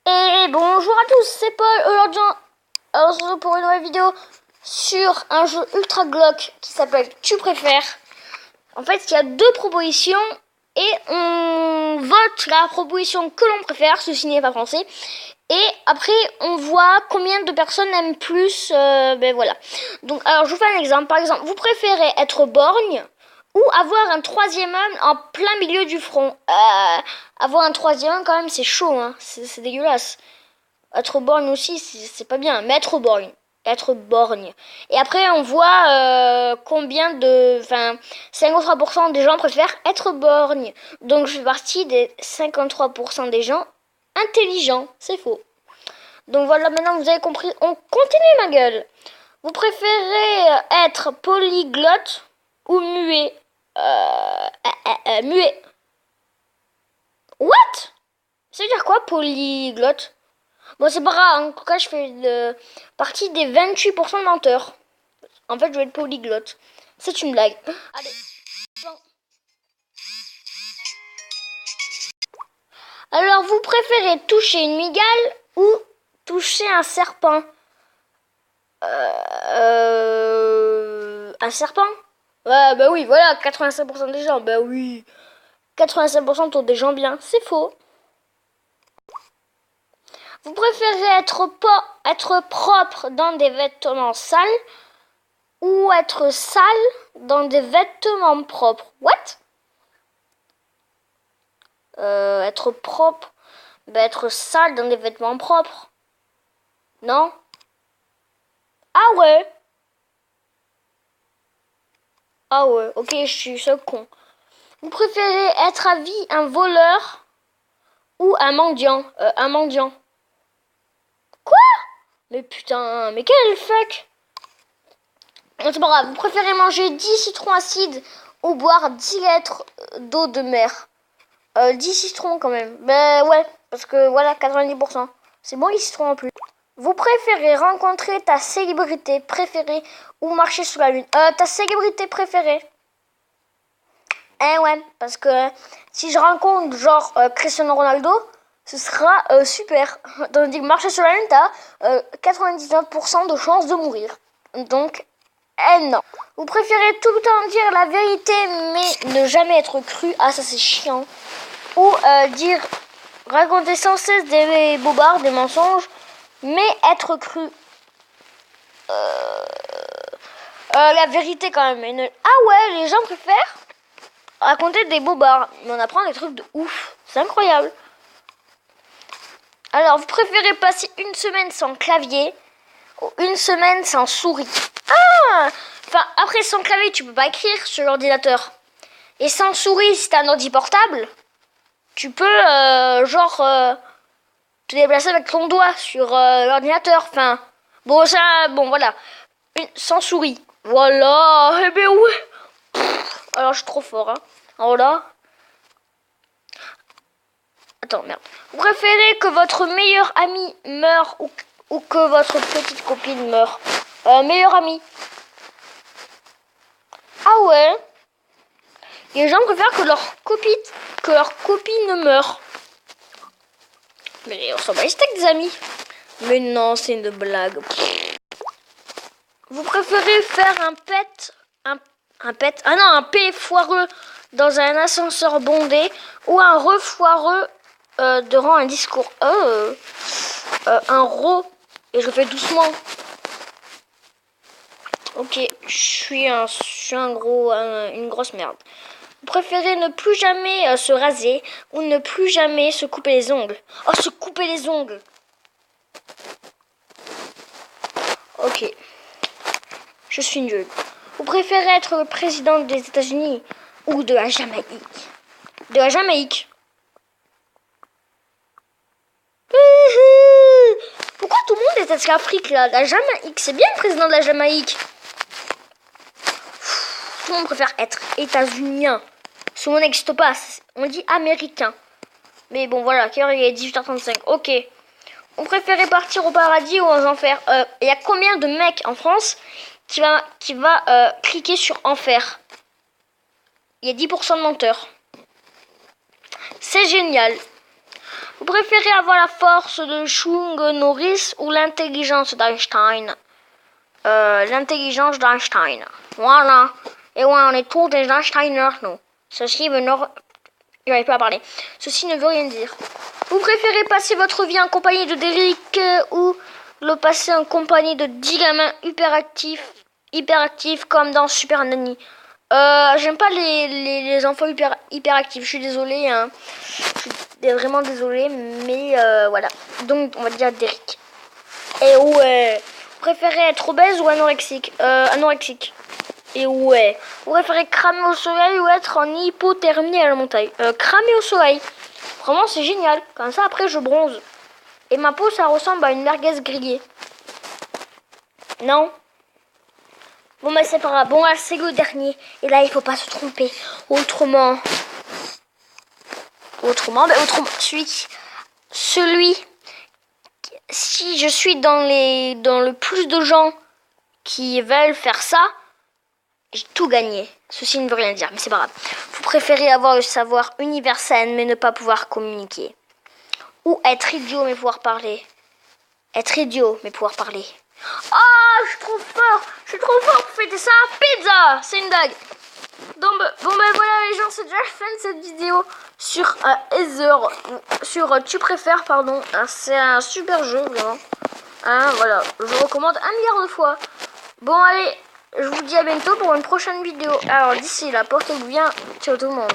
Et bonjour à tous, c'est Paul. Aujourd'hui, on se retrouve pour une nouvelle vidéo sur un jeu ultra glauque qui s'appelle Tu préfères. En fait, il y a deux propositions et on vote la proposition que l'on préfère, ceci n'est pas français. Et après, on voit combien de personnes aiment plus. Voilà. Donc, alors, je vous fais un exemple. Par exemple, vous préférez être borgne ou avoir un troisième œil en plein milieu du front. Avoir un troisième œil, quand même, c'est chaud, hein. C'est dégueulasse. Être borgne aussi, c'est pas bien. Mais être borgne. Être borgne. Et après, on voit combien de... Enfin, 53% des gens préfèrent être borgne. Donc, je fais partie des 53% des gens intelligents. C'est faux. Donc voilà, maintenant vous avez compris. On continue, ma gueule. Vous préférez être polyglotte ou muet? Muet. What? Ça veut dire quoi, polyglotte? Bon, c'est pas grave. En tout cas, je fais partie des 28% de menteurs. En fait, je vais être polyglotte. C'est une blague. Allez. Alors, vous préférez toucher une migale ou toucher un serpent? Un serpent? Ouais, bah oui, voilà, 85% des gens, bah oui. 85% sont des gens bien, c'est faux. Vous préférez être propre dans des vêtements sales ou être sale dans des vêtements propres? What? Être propre, bah être sale dans des vêtements propres. Non? Ah ouais? Ah ouais, ok, je suis ce con. Vous préférez être à vie un voleur ou un mendiant? Un mendiant. Quoi? Mais putain, mais quel fuck? C'est pas grave, vous préférez manger 10 citrons acides ou boire 10 litres d'eau de mer? 10 citrons quand même. Ben ouais, parce que voilà, 90%. C'est bon les citrons en plus. Vous préférez rencontrer ta célébrité préférée ou marcher sur la lune? Ta célébrité préférée. Eh ouais, parce que si je rencontre genre Cristiano Ronaldo, ce sera super. Tandis que marcher sur la lune, t'as 99% de chances de mourir. Donc, non. Vous préférez tout le temps dire la vérité mais ne jamais être cru? Ah, ça c'est chiant. Ou raconter sans cesse des bobards, des mensonges, mais être cru. La vérité quand même. Ah ouais, les gens préfèrent raconter des bobards, mais on apprend des trucs de ouf. C'est incroyable. Alors, vous préférez passer une semaine sans clavier ou une semaine sans souris? Ah! Enfin, après, sans clavier, tu peux pas écrire sur l'ordinateur. Et sans souris, si t'as un ordi portable, tu peux, te déplacer avec ton doigt sur l'ordinateur. Enfin, bon, ça, bon, voilà. Sans souris. Voilà. Eh ben ouais. Alors, je suis trop fort, hein. Alors là. Attends, merde. Vous préférez que votre meilleur ami meure ou que votre petite copine meure? Meilleur ami. Ah ouais. Les gens préfèrent que leur copine meure. Mais on s'en bat les steaks, des amis. Mais non, c'est une blague. Vous préférez faire un P foireux dans un ascenseur bondé ou un re foireux durant un discours? Un ro, et je le fais doucement. Ok, je suis une grosse merde. Vous préférez ne plus jamais se raser ou ne plus jamais se couper les ongles? Oh, se couper les ongles. Ok. Je suis nulle. Vous préférez être le président des États-Unis ou de la Jamaïque? De la Jamaïque. Pourquoi tout le monde est à l'Afrique là? La Jamaïque, c'est bien le président de la Jamaïque. Tout le monde préfère être états-unien. Ce mot n'existe pas, on dit américain. Mais bon voilà, il est 18h35. Ok. Vous préférez partir au paradis ou aux enfers? Il y a combien de mecs en France qui va cliquer sur enfer? Il y a 10% de menteurs. C'est génial. Vous préférez avoir la force de Chung Norris ou l'intelligence d'Einstein? L'intelligence d'Einstein. Voilà. Et ouais, on est tous des Einsteiners, nous. Ceci veut ne... J'arrive pas à parler. Ceci ne veut rien dire. Vous préférez passer votre vie en compagnie de Derrick ou le passer en compagnie de 10 gamins hyperactifs comme dans Super Nanny? J'aime pas les enfants hyperactifs. Je suis désolée. Hein. Je suis vraiment désolée. Mais voilà. Donc, on va dire Derrick. Et ouais. Vous préférez être obèse ou anorexique? Anorexique. Et ouais. Vous préférez cramer au soleil ou être en hypothermie à la montagne? Cramer au soleil. Vraiment, c'est génial. Comme ça, après, je bronze. Et ma peau, ça ressemble à une merguez grillée. Non? Bon, mais c'est pas grave. Bon, là, c'est le dernier. Et là, il faut pas se tromper. Autrement, celui, si je suis dans le plus de gens qui veulent faire ça, j'ai tout gagné. Ceci ne veut rien dire, mais c'est pas grave. Vous préférez avoir le savoir universel, mais ne pas pouvoir communiquer. Ou être idiot, mais pouvoir parler. Être idiot, mais pouvoir parler. Oh, je suis trop fort. Je suis trop fort pour fêter ça. Pizza. C'est une dague. Donc, bon ben voilà les gens, c'est déjà la fin de cette vidéo sur Ether, sur Tu préfères, pardon. C'est un super jeu, vraiment. Hein, voilà, je recommande 1 milliard de fois. Bon allez, je vous dis à bientôt pour une prochaine vidéo. Alors d'ici là, portez-vous bien. Ciao tout le monde.